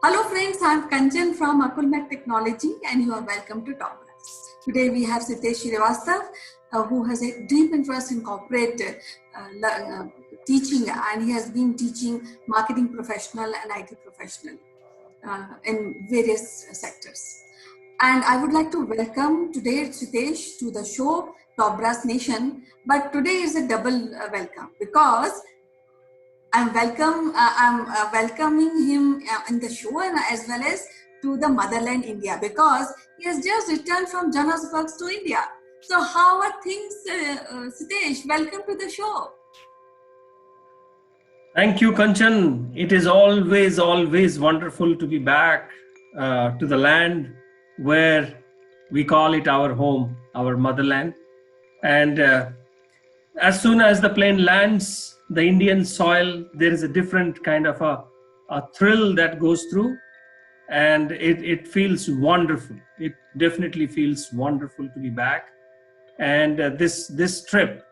Hello friends, I'm Kanchan from Akulmet Technology and you are welcome to Top Brass. Today we have Sitesh Srivastav who has a deep interest in corporate teaching, and he has been teaching marketing professional and IT professional in various sectors. And I would like to welcome today Sitesh to the show Top Brass Nation, but today is a double welcome because I'm welcoming him in the show and as well as to the motherland India, because he has just returned from Johannesburg to India. So how are things, Sitesh? Welcome to the show. Thank you, Kanchan. It is always wonderful to be back to the land where we call it our home, our motherland. And as soon as the plane lands the Indian soil, there is a different kind of a thrill that goes through, and it feels wonderful. It definitely feels wonderful to be back. And this trip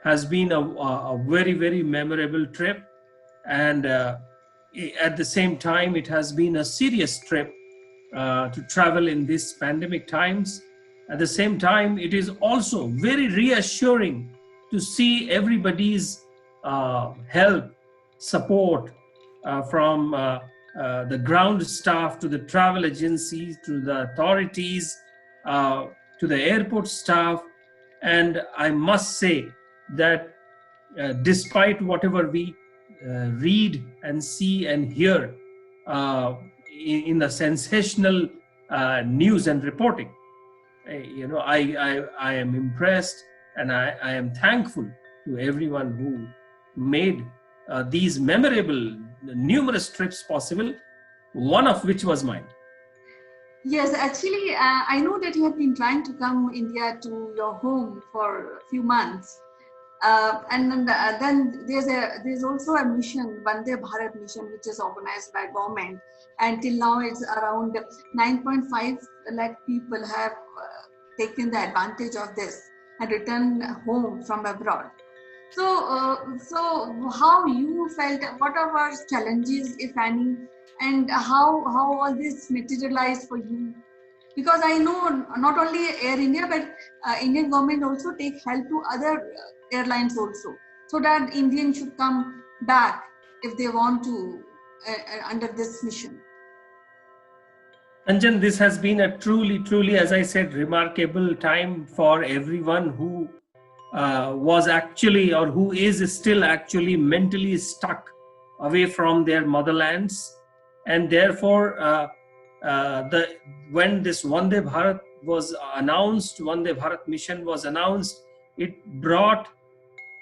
has been a very memorable trip, and at the same time it has been a serious trip to travel in these pandemic times. At the same time, it is also very reassuring to see everybody's help, support from the ground staff to the travel agencies, to the authorities, to the airport staff. And I must say that despite whatever we read and see and hear in the sensational news and reporting, I am impressed, and I am thankful to everyone who made these memorable, numerous trips possible, one of which was mine. Yes, actually, I know that you have been trying to come India to your home for a few months. And then there's also a mission, Vande Bharat mission, which is organized by government. And till now, it's around 9.5 lakh people have taken the advantage of this and returned home from abroad. So how you felt? What are our challenges, if any, and how all this materialized for you? Because I know not only Air India, but Indian government also take help to other airlines also, so that Indians should come back if they want to under this mission. Anjan, this has been a truly, as I said, remarkable time for everyone who was actually, or who is still actually mentally stuck away from their motherlands. And therefore, when this Vande Bharat was announced, Vande Bharat mission was announced, it brought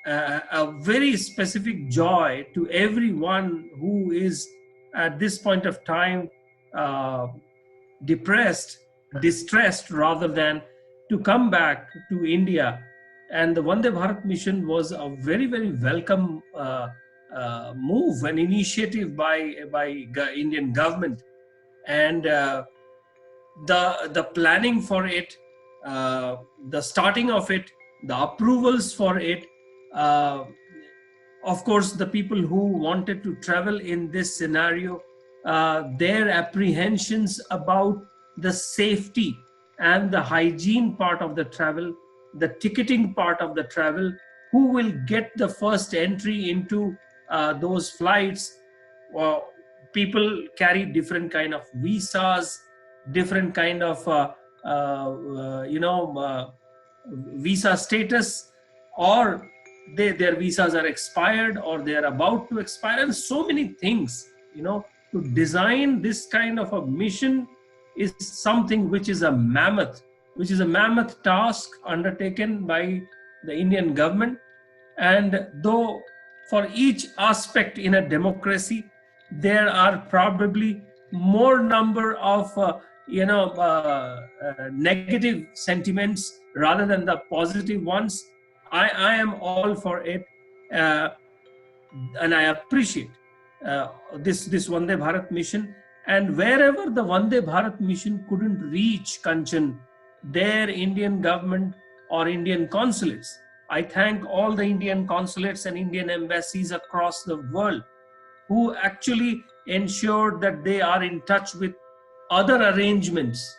a very specific joy to everyone who is at this point of time depressed, distressed, rather than to come back to India. And the Vande Bharat mission was a very welcome move, an initiative by Indian government. And the planning for it, the starting of it, the approvals for it, of course, the people who wanted to travel in this scenario, their apprehensions about the safety and the hygiene part of the travel, the ticketing part of the travel, who will get the first entry into those flights. People carry different kind of visas, different kind of visa status, or their visas are expired or they are about to expire, and so many things. To design this kind of a mission is something which is a mammoth task undertaken by the Indian government. And though for each aspect in a democracy, there are probably more number of negative sentiments rather than the positive ones, I am all for it, and I appreciate this Vande Bharat mission. And wherever the Vande Bharat mission couldn't reach, Kanchan, their Indian government or Indian consulates, I thank all the Indian consulates and Indian embassies across the world who actually ensured that they are in touch with other arrangements,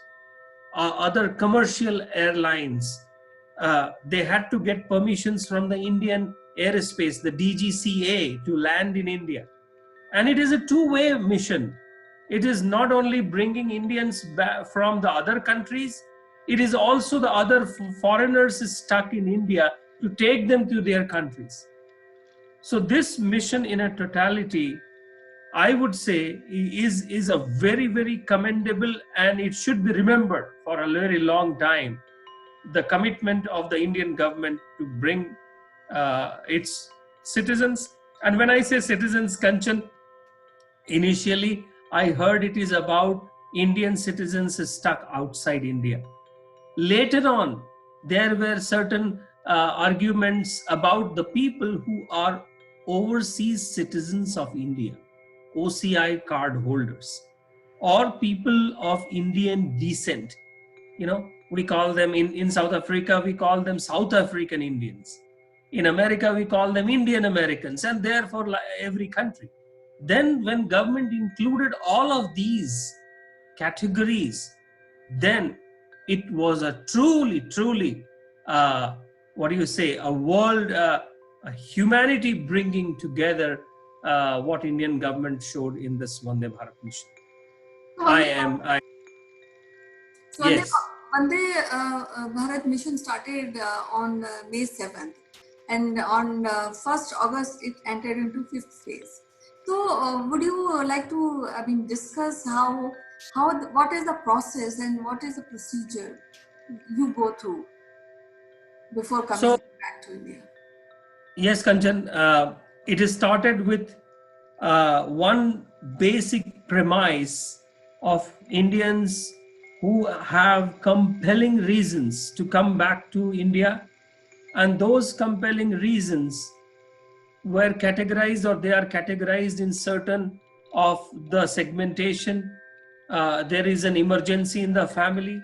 other commercial airlines. They had to get permissions from the Indian airspace, the DGCA, to land in India. And it is a two-way mission. It is not only bringing Indians back from the other countries, it is also the other foreigners stuck in India to take them to their countries. So this mission in a totality, I would say, is a very, very commendable, and it should be remembered for a very long time, the commitment of the Indian government to bring its citizens. And when I say citizens, Kanchan, initially I heard it is about Indian citizens stuck outside India. Later on, there were certain arguments about the people who are overseas citizens of India, OCI card holders, or people of Indian descent. You know, we call them in South Africa, we call them South African Indians. In America, we call them Indian Americans, and therefore every country. Then when government included all of these categories, then it was a truly, what do you say, a world, a humanity bringing together what Indian government showed in this Vande Bharat mission. Yes. Vande Bharat mission started on May 7th, and on 1st August it entered into 5th phase. So would you like to discuss what is the process and what is the procedure you go through before coming back to India? Yes, Kanchan, it is started with one basic premise of Indians who have compelling reasons to come back to India, and those compelling reasons were categorized, or they are categorized in certain of the segmentation. There is an emergency in the family,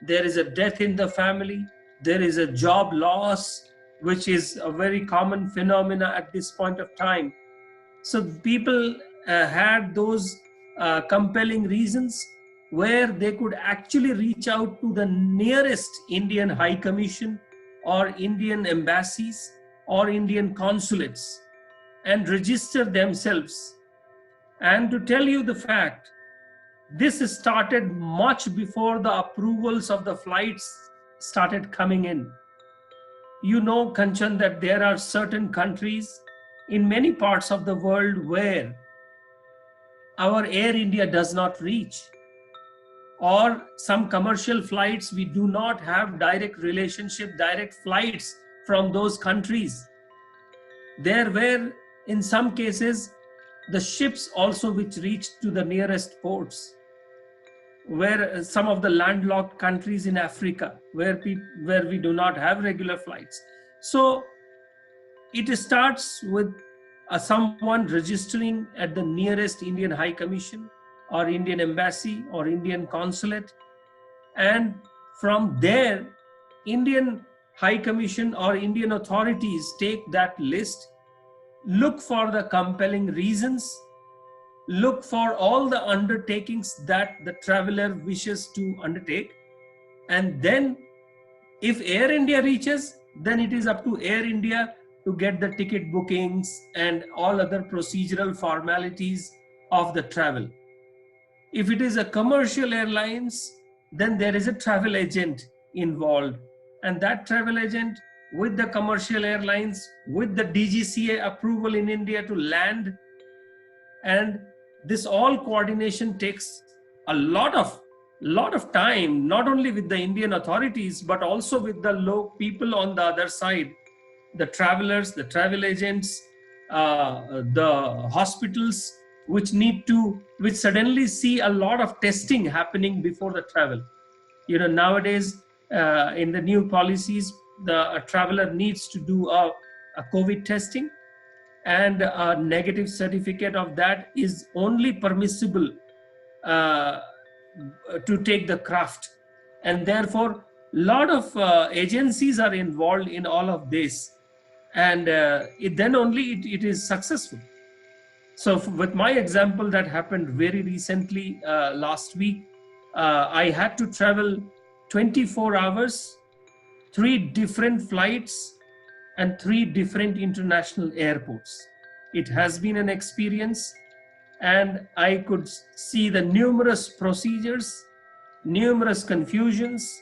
there is a death in the family, there is a job loss, which is a very common phenomena at this point of time. So people had those compelling reasons where they could actually reach out to the nearest Indian High Commission or Indian embassies or Indian consulates and register themselves. And to tell you the fact, this started much before the approvals of the flights started coming in. You know, Kanchan, that there are certain countries in many parts of the world where our Air India does not reach, or some commercial flights, we do not have direct flights from those countries. There were, in some cases, the ships also which reached to the nearest ports, where some of the landlocked countries in Africa, where we do not have regular flights. So it starts with someone registering at the nearest Indian High Commission or Indian Embassy or Indian Consulate. And from there, Indian High Commission or Indian authorities take that list, look for the compelling reasons, look for all the undertakings that the traveler wishes to undertake. And then if Air India reaches, then it is up to Air India to get the ticket bookings and all other procedural formalities of the travel. If it is a commercial airlines, then there is a travel agent involved, and that travel agent with the commercial airlines, with the DGCA approval in India to land, and this all coordination takes a lot of time, not only with the Indian authorities, but also with the people on the other side, the travelers, the travel agents, the hospitals, which suddenly see a lot of testing happening before the travel. You know, nowadays in the new policies, a traveler needs to do a COVID testing, and a negative certificate of that is only permissible to take the craft. And therefore, a lot of agencies are involved in all of this, and then only it is successful. So with my example that happened very recently, last week, I had to travel 24 hours, 3 different flights, and 3 different international airports. It has been an experience, and I could see the numerous procedures, numerous confusions.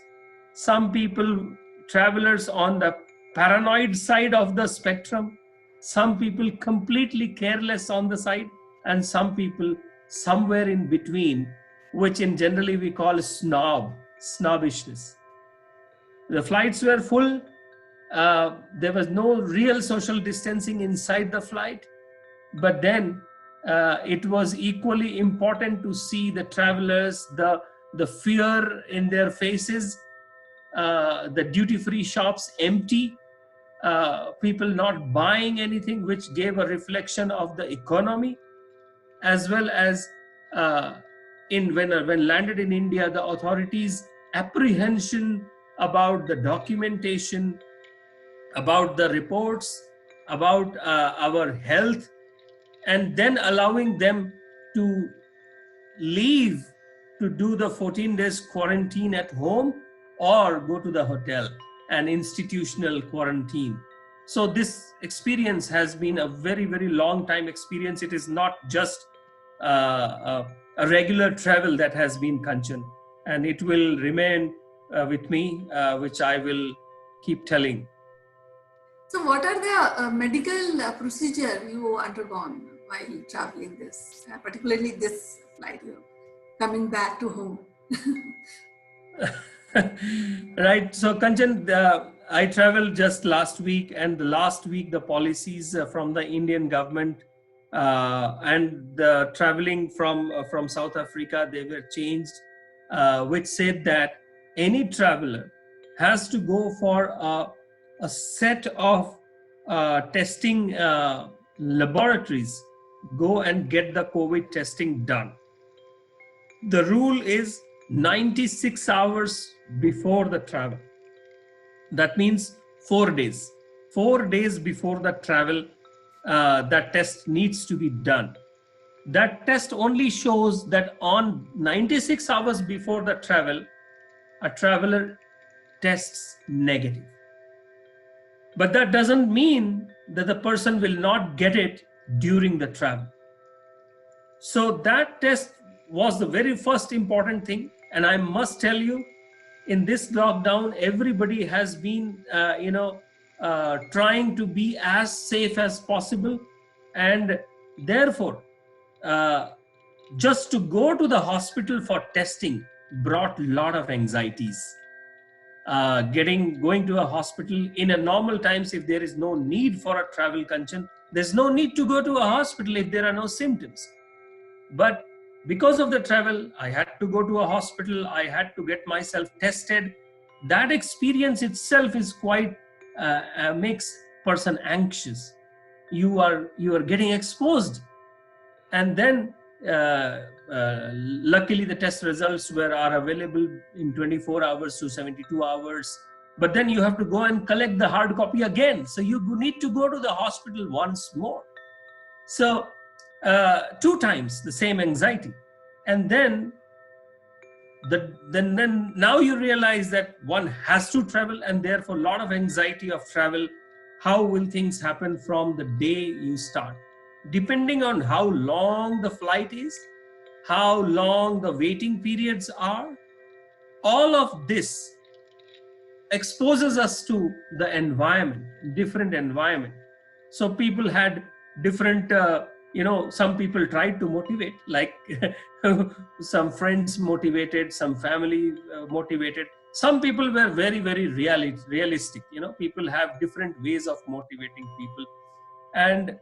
Some people, travelers on the paranoid side of the spectrum, some people completely careless on the side, and some people somewhere in between, which in generally we call snobbishness. The flights were full. There was no real social distancing inside the flight, but then it was equally important to see the travelers, the fear in their faces, the duty-free shops empty, people not buying anything, which gave a reflection of the economy, as well as when landed in India, the authorities' apprehension about the documentation, about the reports, about our health, and then allowing them to leave to do the 14 days quarantine at home or go to the hotel, an institutional quarantine. So this experience has been a very, very long time experience. It is not just a regular travel that has been Kanchan, and it will remain with me, which I will keep telling. So what are the medical procedure you undergone while traveling this, particularly this flight, coming back to home? Right. So Kanchan, I traveled just last week, and the last week the policies from the Indian government and the traveling from South Africa, they were changed, which said that any traveler has to go for a set of testing laboratories, go and get the COVID testing done. The rule is 96 hours before the travel. That means 4 days. 4 days before the travel, that test needs to be done. That test only shows that on 96 hours before the travel, a traveler tests negative. But that doesn't mean that the person will not get it during the travel. So that test was the very first important thing. And I must tell you, in this lockdown, everybody has been, trying to be as safe as possible. And therefore, just to go to the hospital for testing brought a lot of anxieties. Going to a hospital in a normal times, if there is no need for a travel, Kanchan, there's no need to go to a hospital if there are no symptoms. But because of the travel, I had to go to a hospital. I had to get myself tested. That experience itself is quite makes person anxious. You are getting exposed, and then luckily the test results are available in 24 hours to 72 hours. But then you have to go and collect the hard copy again. So you need to go to the hospital once more. So 2 times the same anxiety. And then now you realize that one has to travel, and therefore a lot of anxiety of travel. How will things happen from the day you start? Depending on how long the flight is, how long the waiting periods are, all of this exposes us to the environment, different environment. So people had different, some people tried to motivate, like some friends motivated, some family motivated. Some people were very, very realistic. People have different ways of motivating people. And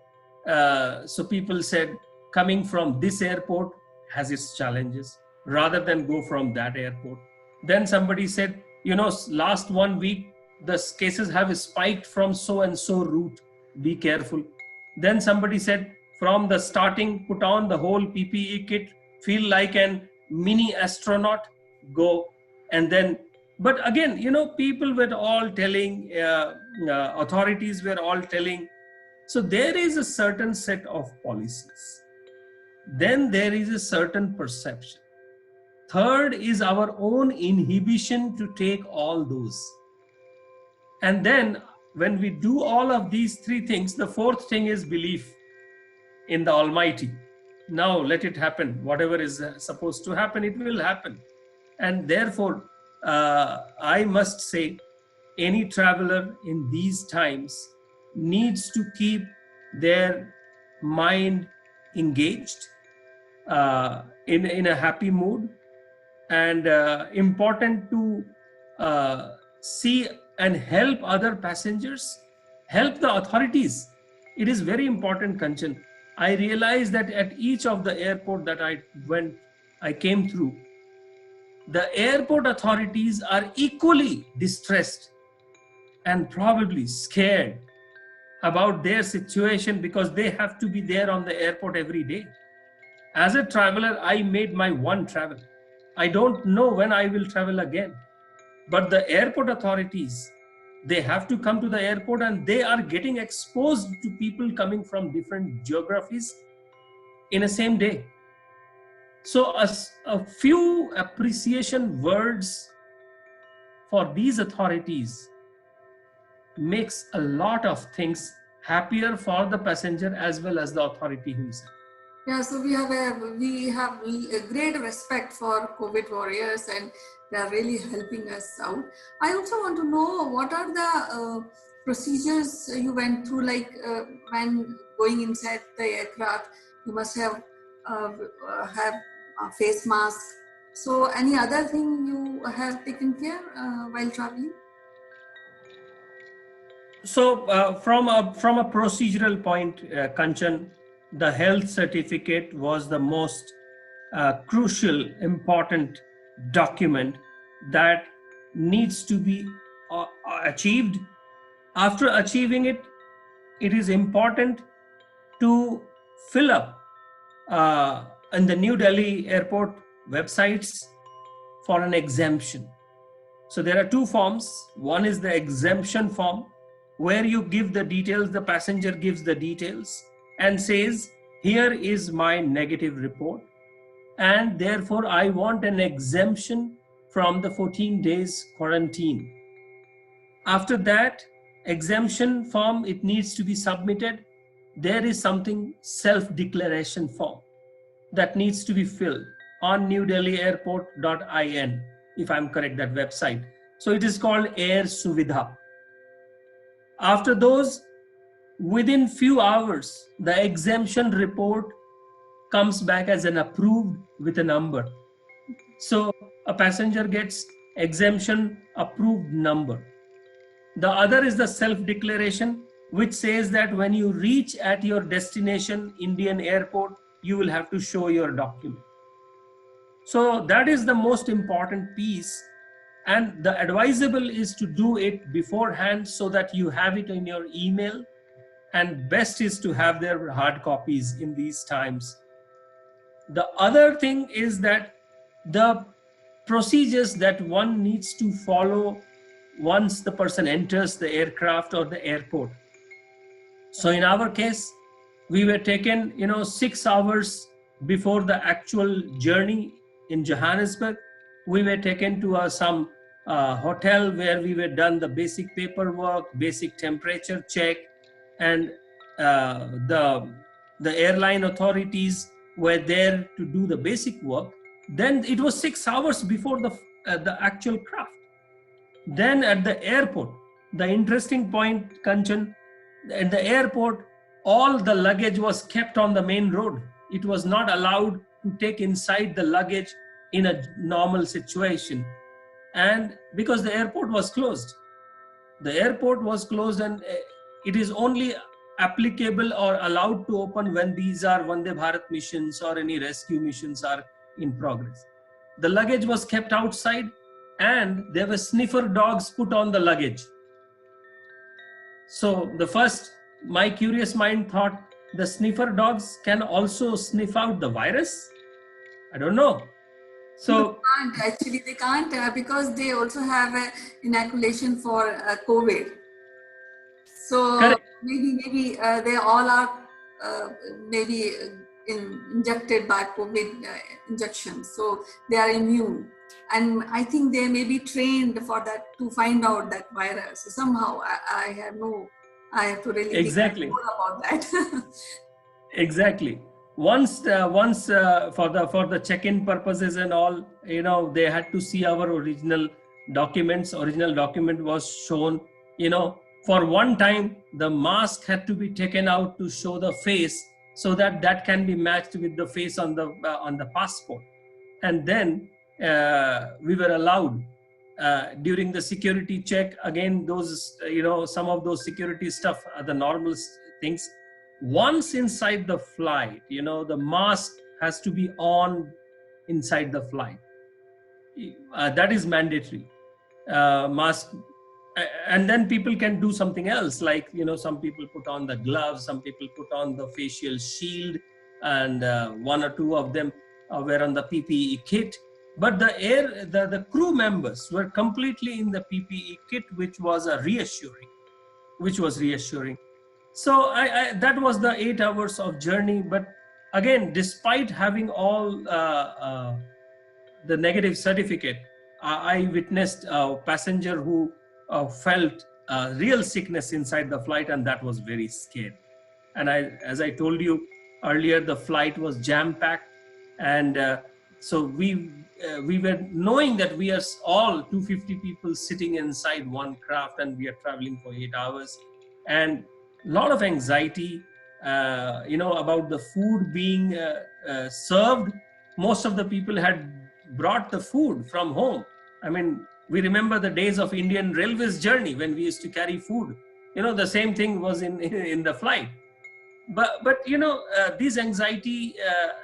so people said, coming from this airport has its challenges, rather than go from that airport. Then somebody said, last 1 week, the cases have spiked from so and so route, be careful. Then somebody said, from the starting, put on the whole PPE kit, feel like an mini astronaut, go. And then, but again, people were all telling, authorities were all telling. So there is a certain set of policies. then there is a certain perception. Third is our own inhibition to take all those. And then when we do all of these three things, the fourth thing is belief in the Almighty. Now let it happen. Whatever is supposed to happen, it will happen. And therefore, I must say, any traveler in these times needs to keep their mind engaged, in a happy mood, and important to see and help other passengers, help the authorities. It is very important, Kanchan. I realized that at each of the airport that I came through, the airport authorities are equally distressed and probably scared about their situation, because they have to be there on the airport every day. As a traveler, I made my one travel. I don't know when I will travel again. But the airport authorities, they have to come to the airport, and they are getting exposed to people coming from different geographies in a same day. So a few appreciation words for these authorities makes a lot of things happier for the passenger as well as the authority himself. Yeah, so we have a great respect for COVID warriors, and they are really helping us out. I also want to know, what are the procedures you went through, like when going inside the aircraft, you must have a face mask. So any other thing you have taken care while traveling? So from a procedural point, Kanchan, the health certificate was the most crucial, important document that needs to be achieved. After achieving it, it is important to fill up in the New Delhi airport websites for an exemption. So there are two forms. One is the exemption form, where you give the details, the passenger gives the details and says, here is my negative report, and therefore I want an exemption from the 14 days quarantine. After that exemption form, it needs to be submitted. There is something self-declaration form that needs to be filled on newdelhiairport.in, if I'm correct, that website. So it is called Air Suvidha. After those, within few hours, the exemption report comes back as an approved with a number. So a passenger gets exemption approved number. The other is the self-declaration, which says that when you reach at your destination Indian airport, you will have to show your document. So that is the most important piece, and the advisable is to do it beforehand so that you have it in your email, and best is to have their hard copies in these times. The other thing is that the procedures that one needs to follow once the person enters the aircraft or the airport. So in our case, we were taken 6 hours before the actual journey in Johannesburg. We were taken to some hotel where we were done the basic paperwork, basic temperature check, and the airline authorities were there to do the basic work. Then it was 6 hours before the actual craft. Then at the airport, the interesting point, Kanchan, at the airport, all the luggage was kept on the main road. It was not allowed to take inside the luggage in a normal situation. And because the airport was closed. The airport was closed, and it is only applicable or allowed to open when these are Vande Bharat missions or any rescue missions are in progress. The luggage was kept outside, and there were sniffer dogs put on the luggage. So my curious mind thought, the sniffer dogs can also sniff out the virus? I don't know. So they can't because they also have an inoculation for COVID. So correct. maybe they all are injected by COVID injections, so they are immune. And I think they may be trained for that to find out that virus. So somehow I have to really think Exactly. more about that. Exactly. Once for the check-in purposes and all, they had to see our original documents. Original document was shown. For one time, the mask had to be taken out to show the face, so that can be matched with the face on the passport. And then we were allowed during the security check. Again, those some of those security stuff are the normal things. Once inside the flight, the mask has to be on inside the flight. That is mandatory. Mask. And then people can do something else, like some people put on the gloves, some people put on the facial shield, and one or two of them were on the PPE kit. But the crew members were completely in the PPE kit, which was reassuring. So that was the 8 hours of journey. But again, despite having all the negative certificate, I witnessed a passenger who felt real sickness inside the flight, and that was very scary. And as I told you earlier, the flight was jam-packed, and so we were knowing that we are all 250 people sitting inside one craft, and we are traveling for 8 hours, and a lot of anxiety, about the food being served. Most of the people had brought the food from home. I mean, we remember the days of Indian Railways journey when we used to carry food. The same thing was in the flight. But this anxiety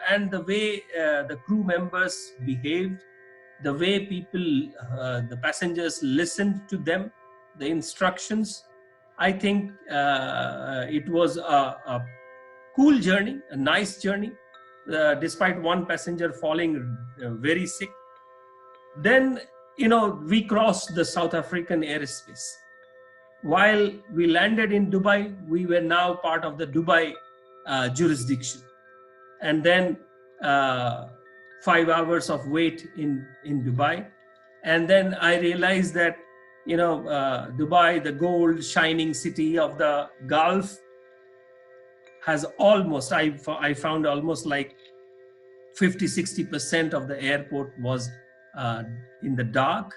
and the way the crew members behaved, the way the passengers listened to them, the instructions, I think it was a cool journey, a nice journey, despite one passenger falling very sick. Then, we crossed the South African airspace. While we landed in Dubai, we were now part of the Dubai jurisdiction. And then 5 hours of wait in Dubai. And then I realized that, Dubai, the gold shining city of the Gulf, has almost, I found almost like 50-60% of the airport was in the dark.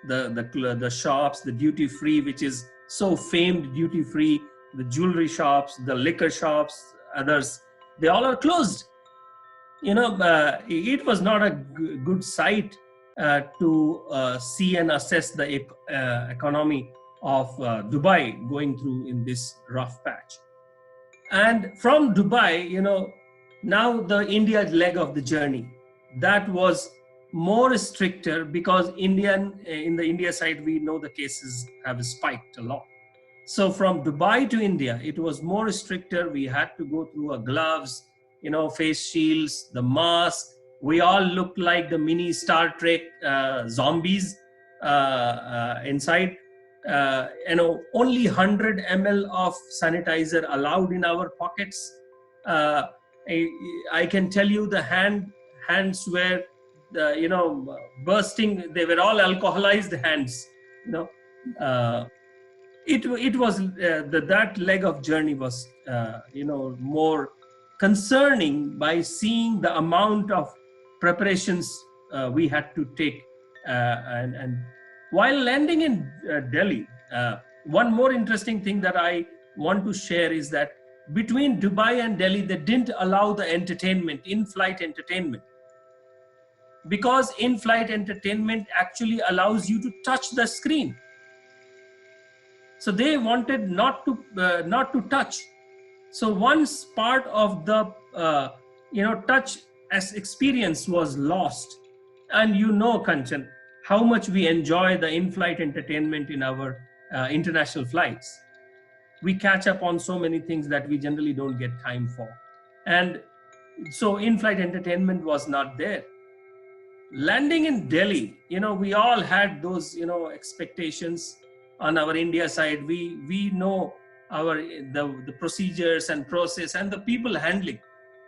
The shops, the duty free, which is so famed duty free, the jewelry shops, the liquor shops, others, they all are closed. It was not a good sight to see and assess the economy of Dubai going through in this rough patch. And from Dubai, now the India leg of the journey, that was more stricter, because in the India side, we know the cases have spiked a lot. So from Dubai to India, it was more stricter. We had to go through gloves, face shields, the mask. We all looked like the mini Star Trek zombies inside. Only 100 ml of sanitizer allowed in our pockets. I can tell you the hands were bursting. They were all alcoholized hands. It was that leg of journey was more concerning by seeing the amount of preparations we had to take. And while landing in Delhi, one more interesting thing that I want to share is that between Dubai and Delhi, they didn't allow the in-flight entertainment. Because in-flight entertainment actually allows you to touch the screen. So they wanted not to touch. So once part of the touch as experience was lost, and Kanchan, how much we enjoy the in-flight entertainment in our international flights. We catch up on so many things that we generally don't get time for. And so in-flight entertainment was not there. Landing in Delhi, we all had those, expectations on our India side. We know the procedures and process and the people handling.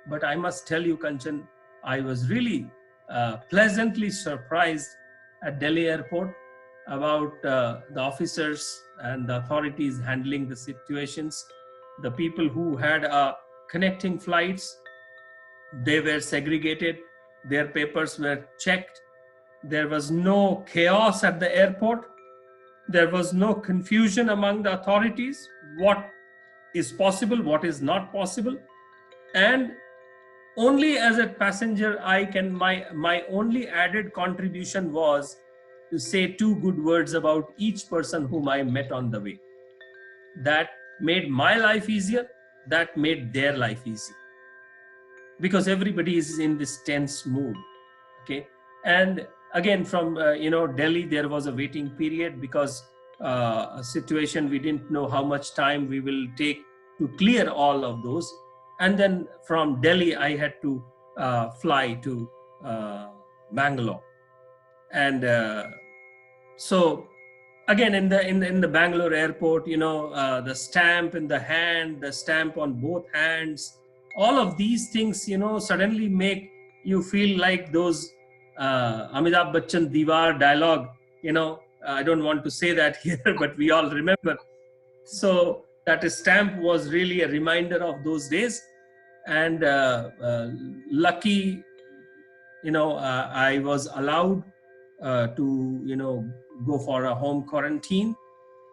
But I must tell you, Kanchan, I was really pleasantly surprised at Delhi airport about the officers and the authorities handling the situations. The people who had connecting flights, they were segregated, their papers were checked. There was no chaos at the airport. There was no confusion among the authorities, what is possible, what is not possible. And only as a passenger, my only added contribution was to say two good words about each person whom I met on the way. That made my life easier, that made their life easy. Because everybody is in this tense mood. Okay. And again, from Delhi, there was a waiting period because a situation we didn't know how much time we will take to clear all of those. And then from Delhi, I had to fly to Bangalore. And so again, in the Bangalore airport, the stamp in the hand, the stamp on both hands, all of these things, suddenly make you feel like those Amitabh Bachchan Diwar dialogue, I don't want to say that here, but we all remember. So that stamp was really a reminder of those days. And lucky, I was allowed to, go for a home quarantine,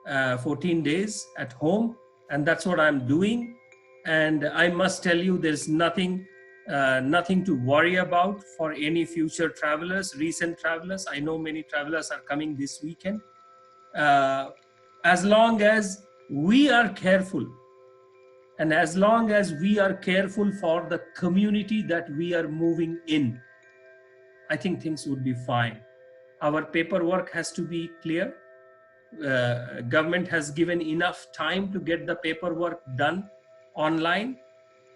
14 days at home. And that's what I'm doing. And I must tell you, there's nothing to worry about for any future travelers, recent travelers. I know many travelers are coming this weekend. As long as we are careful, and as long as we are careful for the community that we are moving in, I think things would be fine. Our paperwork has to be clear. Government has given enough time to get the paperwork done online.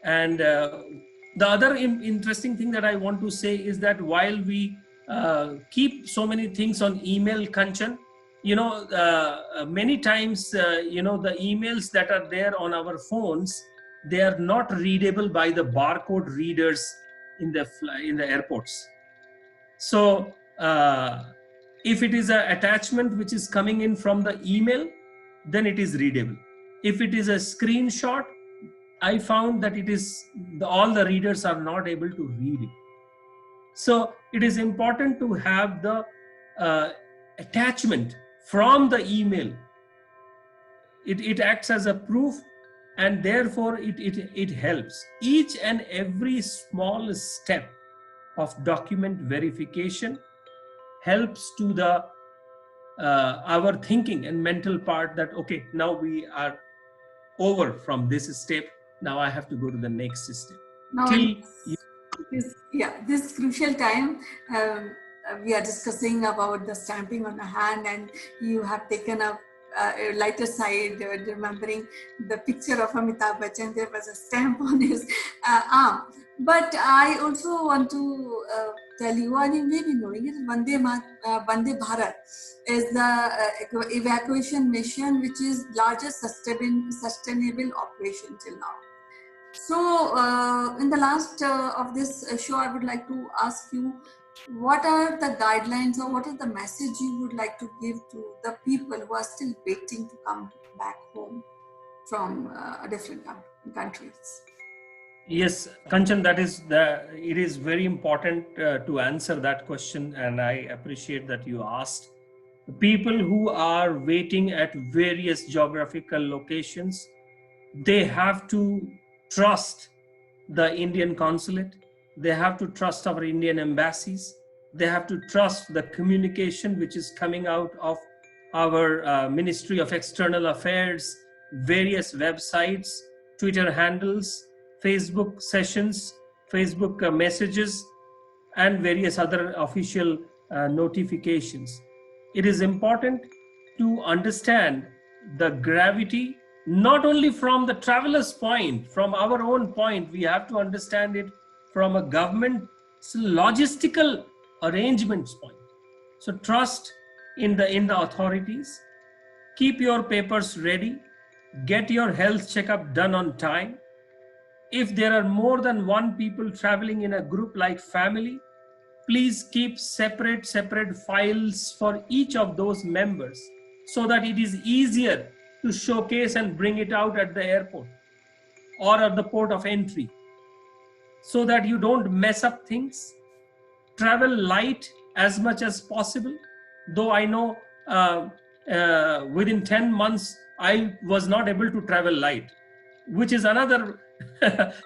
And the other interesting thing that I want to say is that while we keep so many things on email, Kanchan, many times, the emails that are there on our phones, they are not readable by the barcode readers in the airports. So if it is an attachment which is coming in from the email, then it is readable. If it is a screenshot, I found that all the readers are not able to read it. So it is important to have the attachment from the email. It acts as a proof, and therefore it helps. Each and every small step of document verification helps to the our thinking and mental part that, okay, now we are over from this step. Now I have to go to the next step. Now, this crucial time, we are discussing about the stamping on the hand, and you have taken a lighter side, remembering the picture of Amitabh Bachchan. There was a stamp on his arm. But I also want to tell you, and you may be knowing it, Vande Bharat is the evacuation mission which is largest sustainable operation till now. So in the last of this show, I would like to ask you, what are the guidelines or what is the message you would like to give to the people who are still waiting to come back home from different countries? Yes, Kanchan, it is very important to answer that question, and I appreciate that you asked. People who are waiting at various geographical locations, they have to trust the Indian consulate. They have to trust our Indian embassies. They have to trust the communication which is coming out of our Ministry of External Affairs, various websites, Twitter handles, Facebook sessions, Facebook messages, and various other official notifications. It is important to understand the gravity, not only from the traveler's point, from our own point. We have to understand it from a government logistical arrangements point. So trust in the authorities. Keep your papers ready. Get your health checkup done on time. if there are more than one people traveling in a group like family, please keep separate files for each of those members so that it is easier to showcase and bring it out at the airport or at the port of entry, so that you don't mess up things. Travel light as much as possible. Though I know within 10 months, I was not able to travel light, which is another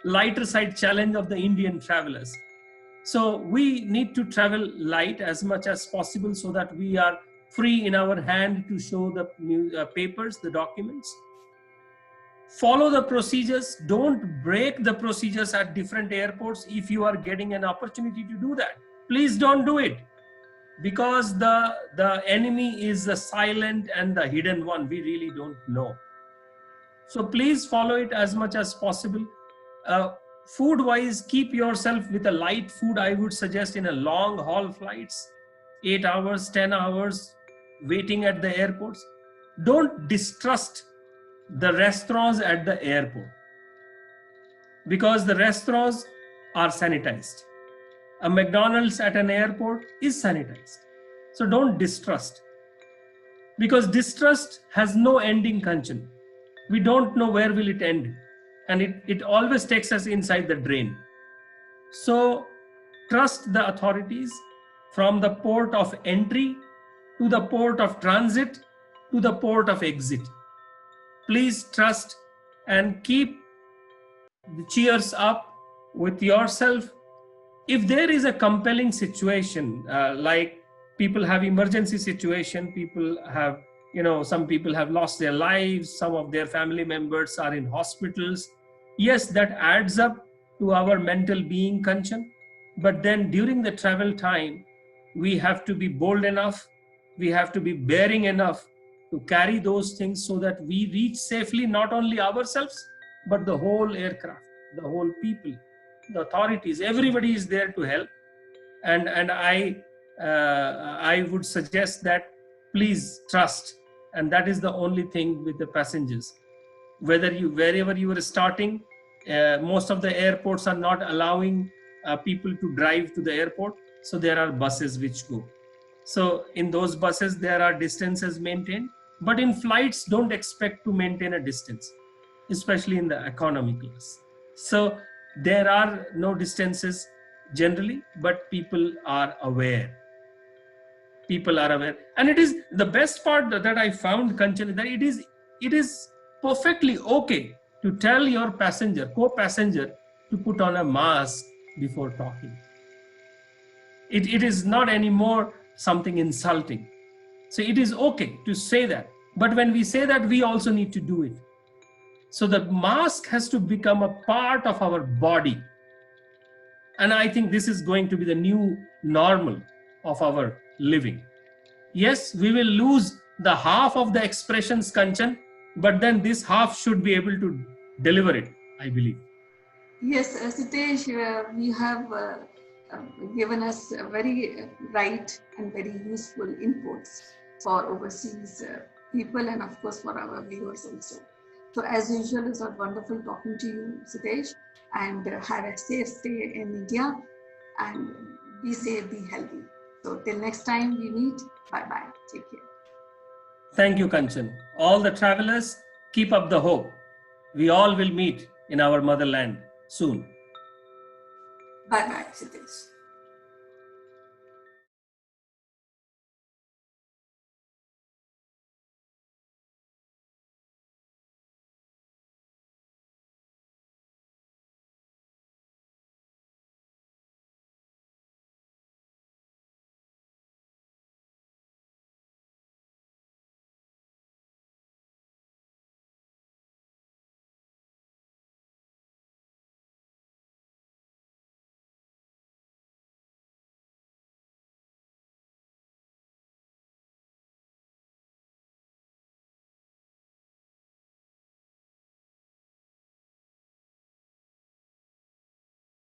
lighter side challenge of the Indian travelers. So we need to travel light as much as possible so that we are free in our hand to show the papers, the documents. Follow the procedures. Don't break the procedures at different airports. If you are getting an opportunity to do that, please don't do it, because the enemy is the silent and the hidden one. We really don't know. So please follow it as much as possible. Food wise, keep yourself with a light food. I would suggest in a long haul flights, 8 hours, 10 hours waiting at the airports. Don't distrust the restaurants at the airport, because the restaurants are sanitized. A McDonald's at an airport is sanitized. So don't distrust, because distrust has no ending, Kanchan. We don't know where will it end, and it always takes us inside the drain. So trust the authorities from the port of entry to the port of transit to the port of exit. Please trust and keep the cheers up with yourself. If there is a compelling situation, like people have emergency situation, people have, some people have lost their lives, some of their family members are in hospitals. Yes, that adds up to our mental being, Kanchan. But then during the travel time, we have to be bold enough, we have to be bearing enough to carry those things so that we reach safely, not only ourselves, but the whole aircraft, the whole people, the authorities, everybody is there to help. And I would suggest that please trust. And that is the only thing with the passengers. Wherever you are starting, most of the airports are not allowing people to drive to the airport. So there are buses which go. So in those buses, there are distances maintained. But in flights, don't expect to maintain a distance, especially in the economy class. So there are no distances generally, but people are aware. People are aware. And it is the best part that I found, Kanchan, that it is perfectly okay to tell your co-passenger, to put on a mask before talking. It is not anymore something insulting. So it is okay to say that. But when we say that, we also need to do it. So the mask has to become a part of our body. And I think this is going to be the new normal of our living. Yes, we will lose the half of the expressions, Kanchan, but then this half should be able to deliver it, I believe. Yes, Sitesh, we have given us very right and very useful inputs for overseas people, and of course for our viewers also. So as usual, it's wonderful talking to you, Sitesh, and have a safe stay in India, and be safe, be healthy. So till next time we meet, bye-bye, take care. Thank you, Kanchan. All the travelers, keep up the hope. We all will meet in our motherland soon. Bye-bye, Sitesh.